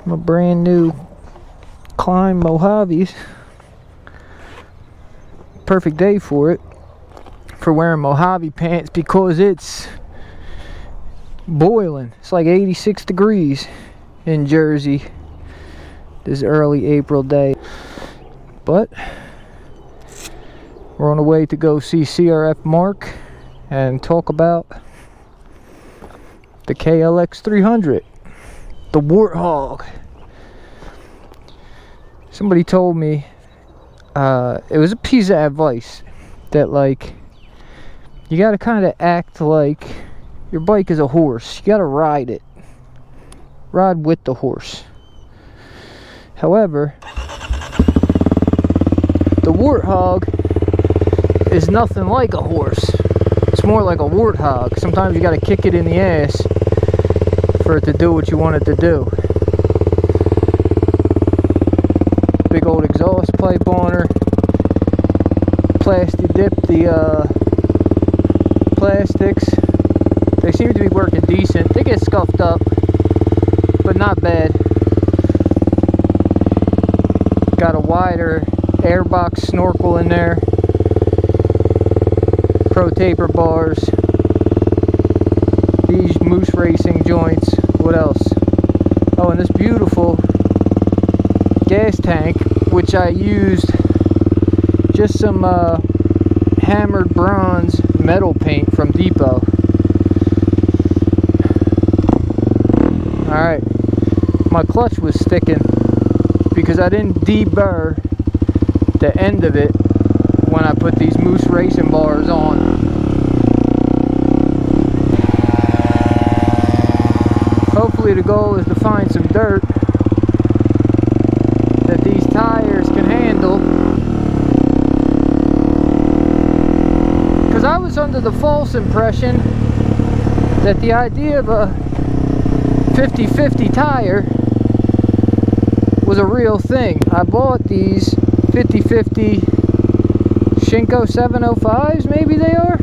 My brand new Klein Mojaves. Perfect day for it, for wearing Mojave pants, because it's boiling. It's like 86 degrees in Jersey this early April day. But we're on the way to go see Crf Mark and talk about the KLX 300, the Warthog. Somebody told me, it was a piece of advice that, like, you gotta kind of act like your bike is a horse. You gotta ride it. Ride with the horse. However, the Warthog is nothing like a horse. It's more like a warthog. Sometimes you gotta kick it in the ass for it to do what you want it to do. Big old exhaust pipe on her. Plastic dip the plastics. They seem to be working decent. They get scuffed up, but not bad. Got a wider airbox snorkel in there. Pro taper bars. These Moose Racing joints. What else? Oh, and this beautiful gas tank, which I used just some hammered bronze metal paint from Depot. Alright, my clutch was sticking because I didn't deburr the end of it when I put these Moose Racing bars on. Hopefully the goal is to find some dirt that these tires can handle. Because I was under the false impression that the idea of a 50-50 tire was a real thing. I bought these 50-50 Shinko 705s, maybe they are,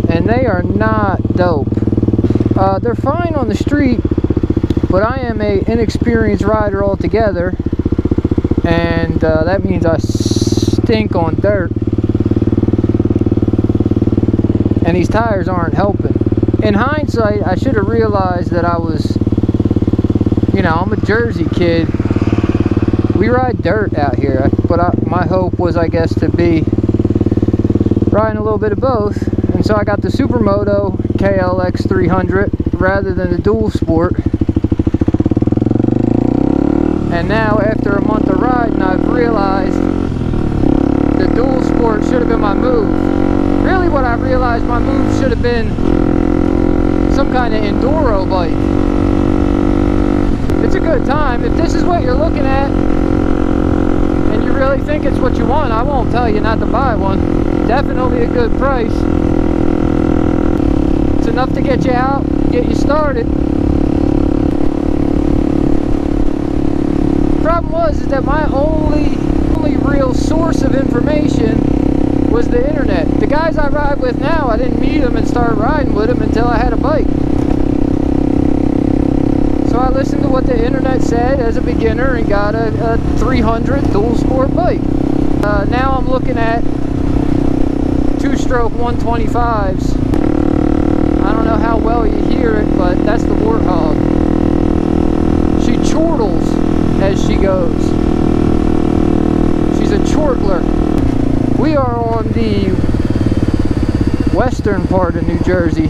and they are not dope. They're fine on the street, but I am an inexperienced rider altogether, and that means I stink on dirt, and these tires aren't helping. In hindsight, I should have realized that I was, you know, I'm a Jersey kid. We ride dirt out here, but my hope was, I guess, to be riding a little bit of both. And so I got the Supermoto KLX 300 rather than the Dual Sport. And now, after a month of riding, I've realized the Dual Sport should have been my move. Really, what I realized my move should have been some kind of enduro bike. It's a good time. If this is what you're looking at and you really think it's what you want, I won't tell you not to buy one. Definitely a good price. It's enough to get you out, get you started. The problem was is that my only real source of information was the internet. The guys I ride with now, I didn't meet them and start riding with them until I had a bike. So I listened to what the internet said as a beginner and got a 300 Dual Sport bike. Now I'm looking at two-stroke 125s. I don't know how well you hear it, but that's the Warthog. She chortles as she goes. She's a chortler. We are on the western part of New Jersey.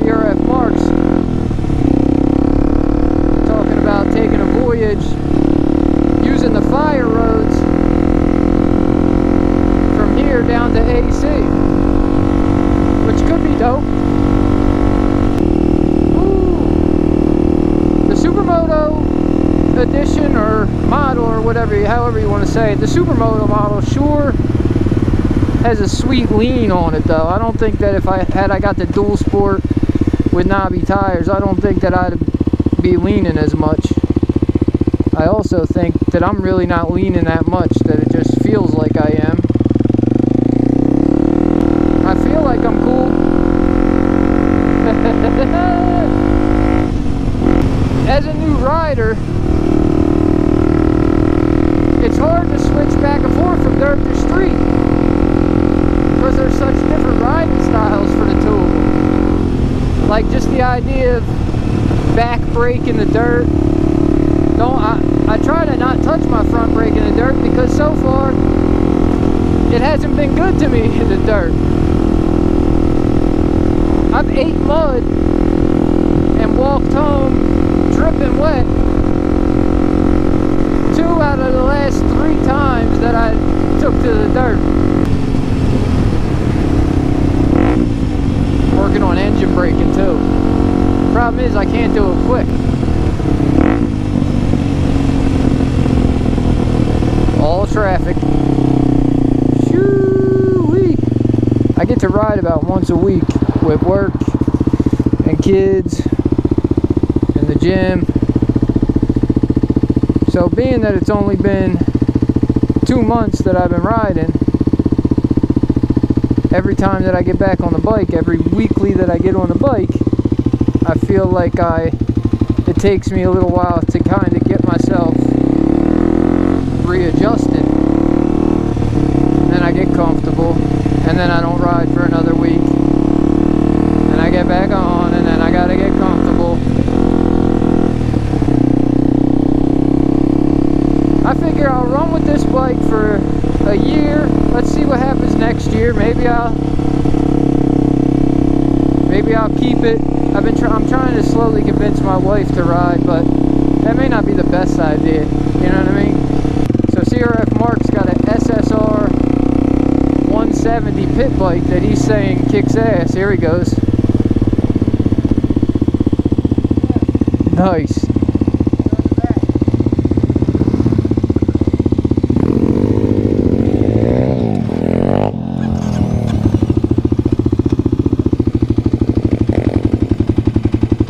Crf Mark's talking about taking a voyage using the fire roads from here down to AC, which could be dope. Supermoto edition or model or whatever, however you want to say it, the Supermoto model sure has a sweet lean on it though. I don't think that if I got the Dual Sport with knobby tires, I don't think that I'd be leaning as much. I also think that I'm really not leaning that much, that it just feels like I am. the idea of back brake in the dirt. I try to not touch my front brake in the dirt because so far it hasn't been good to me in the dirt. I've ate mud and walked home dripping wet 2 out of the last 3 times that I took to the dirt. Working on engine braking too. Problem is I can't do it quick. All traffic. Shoo-wee. I get to ride about once a week with work and kids and the gym. So being that it's only been 2 months that I've been riding, every time that I get back on the bike, every weekly that I get on the bike, I feel like it takes me a little while to kind of get myself readjusted. Then I get comfortable, and then I don't ride for another week. And I get back on, and then I gotta get comfortable. I figure I'll run with this bike for a year. Let's see what happens next year. Maybe I'll keep it. I'm trying to slowly convince my wife to ride, but that may not be the best idea. You know what I mean? So Crf Mark's got an SSR 170 pit bike that he's saying kicks ass. Here he goes. Nice.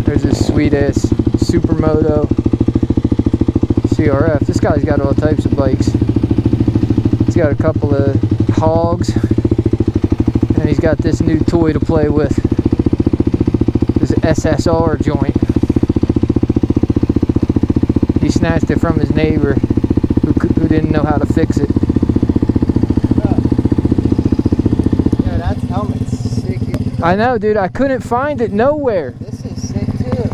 There's this sweet ass supermoto CRF. This guy's got all types of bikes. He's got a couple of hogs, and he's got this new toy to play with, this SSR joint. He snatched it from his neighbor who didn't know how to fix it. Yeah, that helmet's sick. I know, dude. I couldn't find it nowhere. This is sick too.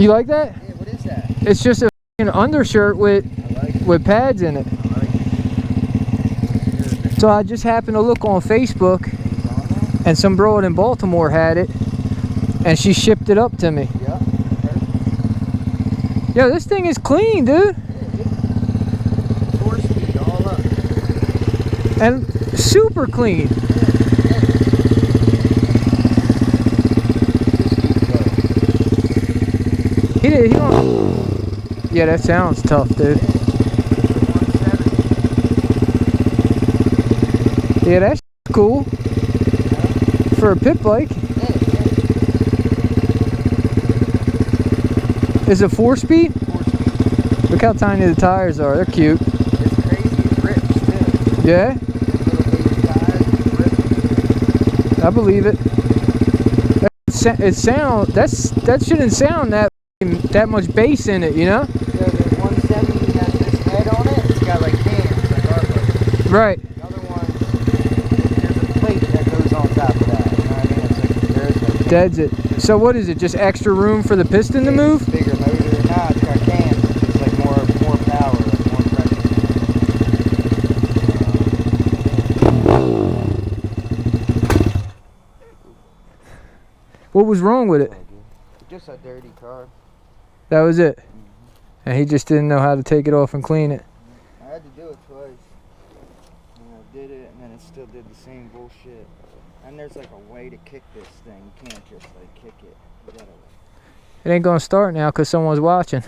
You like that? Yeah, what is that? It's just a f***ing undershirt with pads in it. So I just happened to look on Facebook, and some broad in Baltimore had it, and she shipped it up to me. Yeah. Yo, this thing is clean, dude. 4-speed all up. And super clean. He don't. Yeah, that sounds tough, dude. Yeah, that's cool. For a pit bike. Is it 4-speed? 4-speed. Look how tiny the tires are. They're cute. It's crazy. It rips too. Yeah? I believe it. That shouldn't sound that much bass in it, you know? So the 170 has this head on it. It's got like cans, like our bike. Right. The other one, there's a plate that goes on top of that. You know what I mean? It's like there's no cans. Deads it. So what is it? Just extra room for the piston to move? It's bigger motor. Nah, it's got cans. It's like more power, like more pressure. What was wrong with it? Just a dirty car. That was it. And he just didn't know how to take it off and clean it. I had to do it twice. And I did it, and then it still did the same bullshit. And there's like a way to kick this thing. You can't just like kick it. You gotta. It ain't gonna start now because someone's watching.